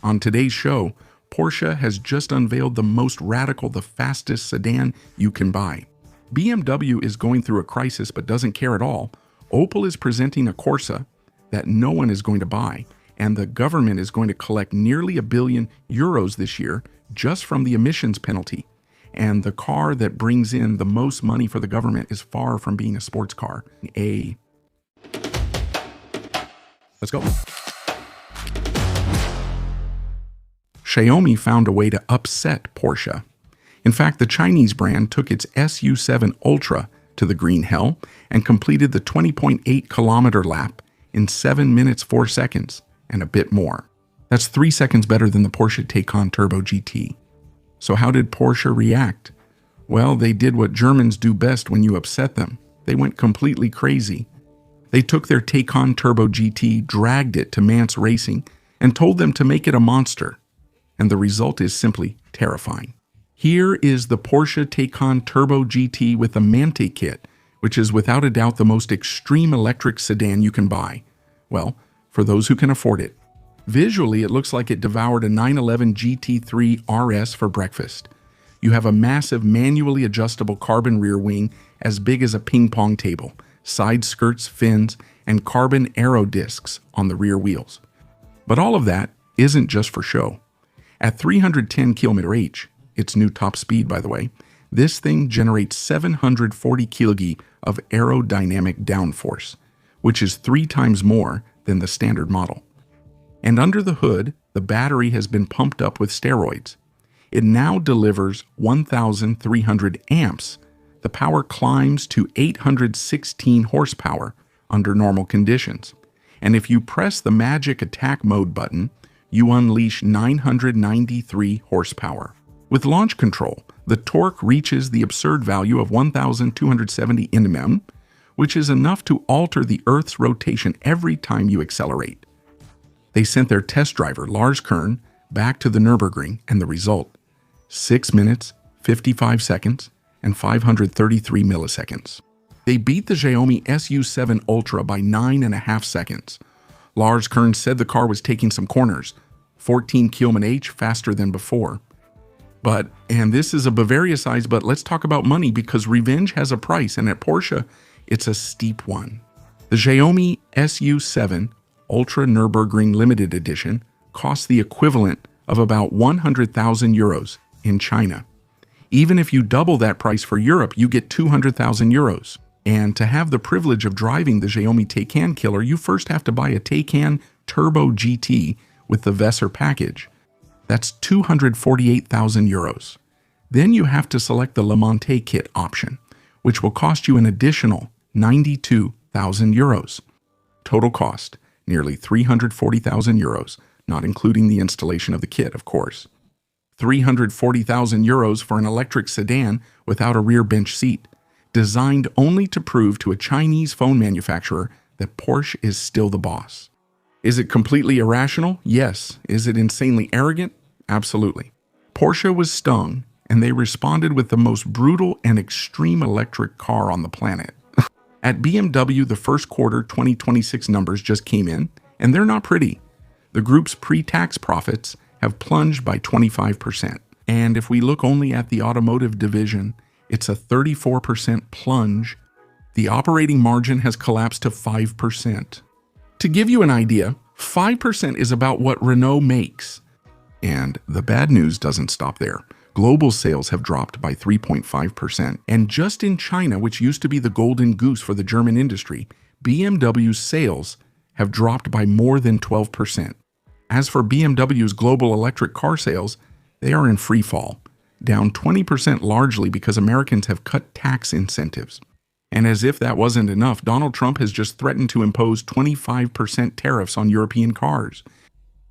On today's show, Porsche has just unveiled the most radical, the fastest sedan you can buy. BMW is going through a crisis but doesn't care at all. Opel is presenting a Corsa that no one is going to buy, and the government is going to collect nearly €1 billion this year just from the emissions penalty. And the car that brings in the most money for the government is far from being a sports car. Let's go. Xiaomi found a way to upset Porsche. In fact, the Chinese brand took its SU7 Ultra to the green hell and completed the 20.8-kilometer lap in 7 minutes 4 seconds and a bit more. That's 3 seconds better than the Porsche Taycan Turbo GT. So how did Porsche react? Well, they did what Germans do best when you upset them. They went completely crazy. They took their Taycan Turbo GT, dragged it to Mance Racing, and told them to make it a monster. And the result is simply terrifying. Here is the Porsche Taycan Turbo GT with the Mante kit, which is without a doubt the most extreme electric sedan you can buy. Well, for those who can afford it. Visually, it looks like it devoured a 911 GT3 RS for breakfast. You have a massive manually adjustable carbon rear wing as big as a ping pong table, side skirts, fins, and carbon aero discs on the rear wheels. But all of that isn't just for show. At 310 km/h, its new top speed by the way, this thing generates 740 kg of aerodynamic downforce, which is 3 times more than the standard model. And under the hood, the battery has been pumped up with steroids. It now delivers 1,300 amps. The power climbs to 816 horsepower under normal conditions. And if you press the magic attack mode button, you unleash 993 horsepower. With launch control, the torque reaches the absurd value of 1,270 Nm, which is enough to alter the Earth's rotation every time you accelerate. They sent their test driver, Lars Kern, back to the Nürburgring, and the result: 6 minutes, 55 seconds, and 533 milliseconds. They beat the Xiaomi SU7 Ultra by 9.5 seconds. Lars Kern said the car was taking some corners, 14 km/h faster than before. But, and this is a Bavaria size, but let's talk about money because revenge has a price, and at Porsche, it's a steep one. The Xiaomi SU7 Ultra Nürburgring Limited Edition costs the equivalent of about €100,000 in China. Even if you double that price for Europe, you get €200,000. And to have the privilege of driving the Xiaomi Taycan killer, you first have to buy a Taycan Turbo GT with the Vesser package. That's €248,000. Then you have to select the Le Mante kit option, which will cost you an additional €92,000. Total cost, nearly €340,000, not including the installation of the kit, of course. €340,000 for an electric sedan without a rear bench seat, designed only to prove to a Chinese phone manufacturer that Porsche is still the boss. Is it completely irrational? Yes. Is it insanely arrogant? Absolutely. Porsche was stung, and they responded with the most brutal and extreme electric car on the planet. At BMW, the first quarter 2026 numbers just came in, and they're not pretty. The group's pre-tax profits have plunged by 25%. And if we look only at the automotive division, it's a 34% plunge. The operating margin has collapsed to 5%. To give you an idea, 5% is about what Renault makes. And the bad news doesn't stop there. Global sales have dropped by 3.5%. And just in China, which used to be the golden goose for the German industry, BMW's sales have dropped by more than 12%. As for BMW's global electric car sales, they are in free fall, down 20% largely because Americans have cut tax incentives. And as if that wasn't enough, Donald Trump has just threatened to impose 25% tariffs on European cars.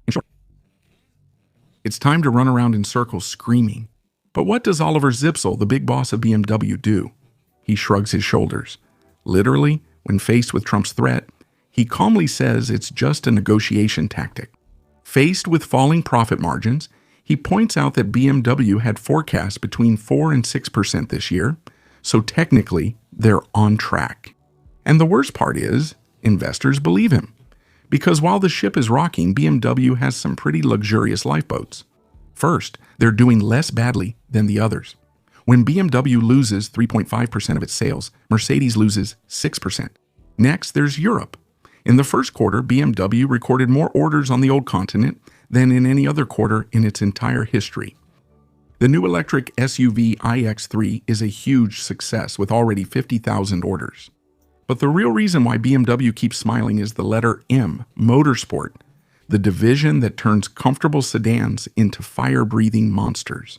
In short, it's time to run around in circles screaming. But what does Oliver Zipsel, the big boss of BMW, do? He shrugs his shoulders. Literally, when faced with Trump's threat, he calmly says it's just a negotiation tactic. Faced with falling profit margins, he points out that BMW had forecast between 4 and 6% this year, so technically, they're on track. And the worst part is, investors believe him. Because while the ship is rocking, BMW has some pretty luxurious lifeboats. First, they're doing less badly than the others. When BMW loses 3.5% of its sales, Mercedes loses 6%. Next, there's Europe. In the first quarter, BMW recorded more orders on the old continent than in any other quarter in its entire history. The new electric SUV iX3 is a huge success with already 50,000 orders. But the real reason why BMW keeps smiling is the letter M, Motorsport, the division that turns comfortable sedans into fire-breathing monsters.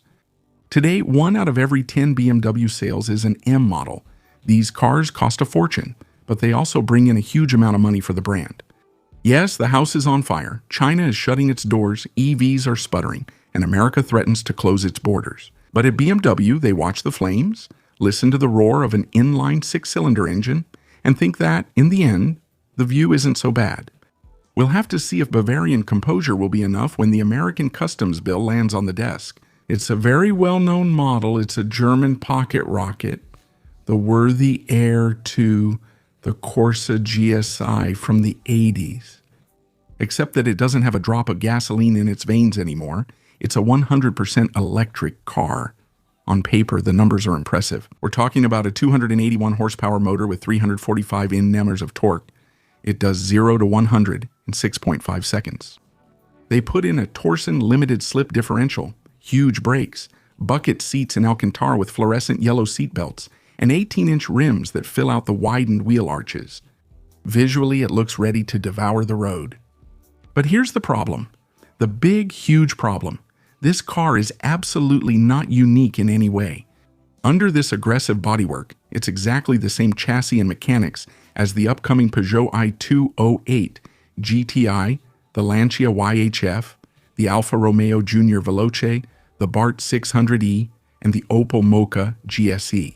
Today, 1 out of every 10 BMW sales is an M model. These cars cost a fortune, but they also bring in a huge amount of money for the brand. Yes, the house is on fire, China is shutting its doors, EVs are sputtering, and America threatens to close its borders. But at BMW, they watch the flames, listen to the roar of an inline 6-cylinder engine, and think that, in the end, the view isn't so bad. We'll have to see if Bavarian composure will be enough when the American customs bill lands on the desk. It's a very well-known model. It's a German pocket rocket, the worthy heir to the Corsa GSI from the 80s. Except that it doesn't have a drop of gasoline in its veins anymore. It's a 100% electric car. On paper, the numbers are impressive. We're talking about a 281 horsepower motor with 345 Nm of torque. It does 0 to 100 in 6.5 seconds. They put in a Torsen limited slip differential, huge brakes, bucket seats in Alcantara with fluorescent yellow seat belts, and 18-inch rims that fill out the widened wheel arches. Visually, it looks ready to devour the road. But here's the problem. The big, huge problem. This car is absolutely not unique in any way. Under this aggressive bodywork, it's exactly the same chassis and mechanics as the upcoming Peugeot i208 GTI, the Lancia YHF, the Alfa Romeo Junior Veloce, the Bart 600e, and the Opel Mokka GSE.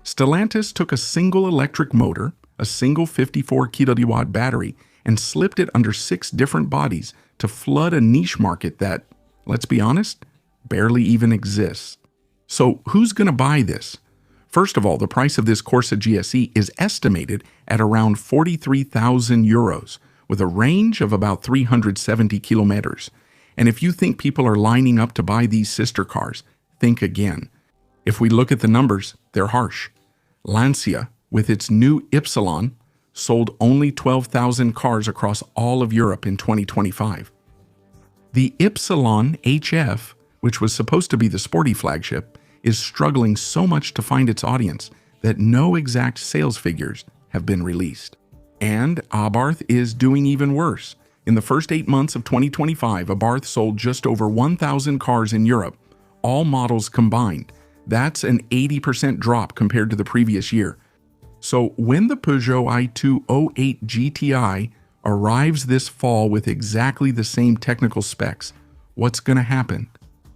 Stellantis took a single electric motor, a single 54 kW battery, and slipped it under 6 different bodies to flood a niche market that, let's be honest, barely even exists. So who's going to buy this? First of all, the price of this Corsa GSE is estimated at around 43,000 euros, with a range of about 370 kilometers. And if you think people are lining up to buy these sister cars, think again. If we look at the numbers, they're harsh. Lancia, with its new Ypsilon, sold only 12,000 cars across all of Europe in 2025. The Ypsilon HF, which was supposed to be the sporty flagship, is struggling so much to find its audience that no exact sales figures have been released. And Abarth is doing even worse. In the first 8 months of 2025, Abarth sold just over 1,000 cars in Europe, all models combined. That's an 80% drop compared to the previous year. So when the Peugeot i208 GTI arrives this fall with exactly the same technical specs, what's going to happen?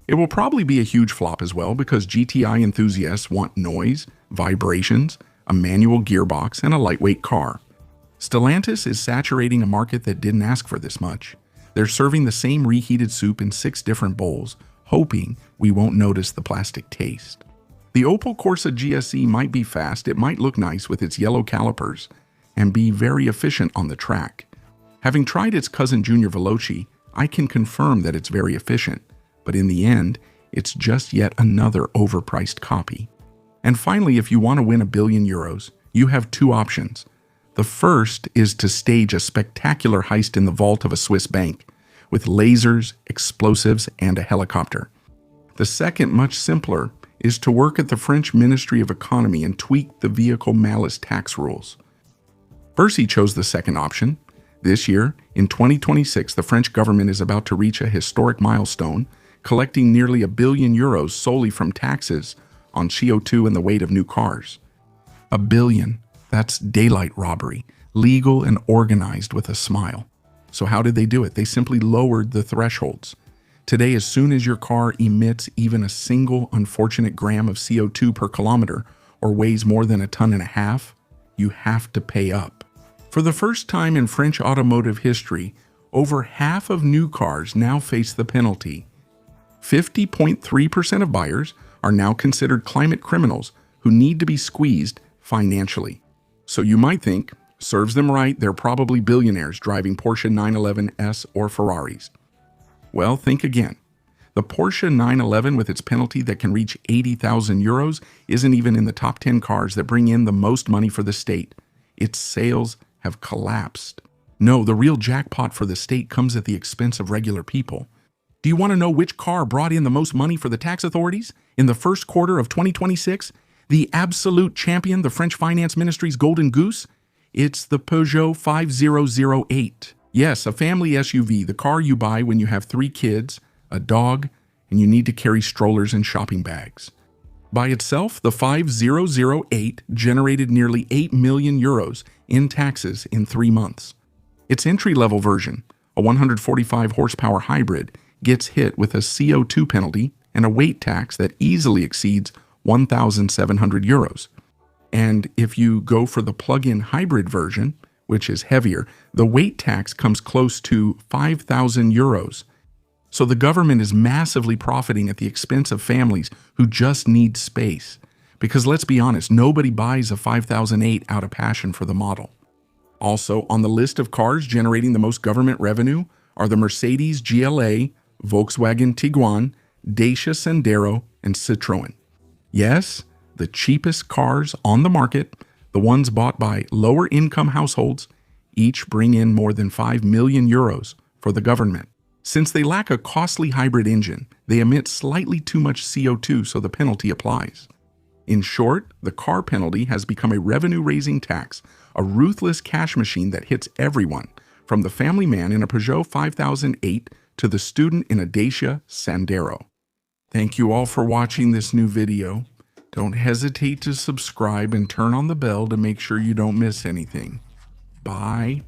It will probably be a huge flop as well because GTI enthusiasts want noise, vibrations, a manual gearbox, and a lightweight car. Stellantis is saturating a market that didn't ask for this much. They're serving the same reheated soup in 6 different bowls, hoping we won't notice the plastic taste. The Opel Corsa GSE might be fast, it might look nice with its yellow calipers, and be very efficient on the track. Having tried its cousin Junior Veloce, I can confirm that it's very efficient, but in the end, it's just yet another overpriced copy. And finally, if you want to win €1 billion, you have 2 options. The first is to stage a spectacular heist in the vault of a Swiss bank, with lasers, explosives, and a helicopter. The second, much simpler, is to work at the French Ministry of Economy and tweak the vehicle malice tax rules. Bercy chose the second option. This year, in 2026, the French government is about to reach a historic milestone, collecting nearly €1 billion solely from taxes on CO2 and the weight of new cars. $1 billion, that's daylight robbery, legal and organized with a smile. So how did they do it? They simply lowered the thresholds. Today, as soon as your car emits even a single unfortunate gram of CO2 per kilometer or weighs more than 1.5 tons, you have to pay up. For the first time in French automotive history, over half of new cars now face the penalty. 50.3% of buyers are now considered climate criminals who need to be squeezed financially. So you might think, Serves them right, they're probably billionaires driving Porsche 911s or Ferraris. Well, think again. The Porsche 911 with its penalty that can reach 80,000 euros isn't even in the top 10 cars that bring in the most money for the state. Its sales have collapsed. No, the real jackpot for the state comes at the expense of regular people. Do you want to know which car brought in the most money for the tax authorities in the first quarter of 2026? The absolute champion, the French Finance Ministry's golden goose? It's the Peugeot 5008. Yes, a family SUV, the car you buy when you have 3 kids, a dog, and you need to carry strollers and shopping bags. By itself, the 5008 generated nearly 8 million euros in taxes in 3 months. Its entry-level version, a 145 horsepower hybrid, gets hit with a CO2 penalty and a weight tax that easily exceeds 1,700 euros. And if you go for the plug-in hybrid version, which is heavier, the weight tax comes close to 5,000 euros. So the government is massively profiting at the expense of families who just need space. Because let's be honest, nobody buys a 5008 out of passion for the model. Also, on the list of cars generating the most government revenue are the Mercedes GLA, Volkswagen Tiguan, Dacia Sandero, and Citroën. Yes, the cheapest cars on the market, the ones bought by lower-income households, each bring in more than 5 million euros for the government. Since they lack a costly hybrid engine, they emit slightly too much CO2, so the penalty applies. In short, the car penalty has become a revenue-raising tax, a ruthless cash machine that hits everyone, from the family man in a Peugeot 5008 to the student in a Dacia Sandero. Thank you all for watching this new video. Don't hesitate to subscribe and turn on the bell to make sure you don't miss anything. Bye.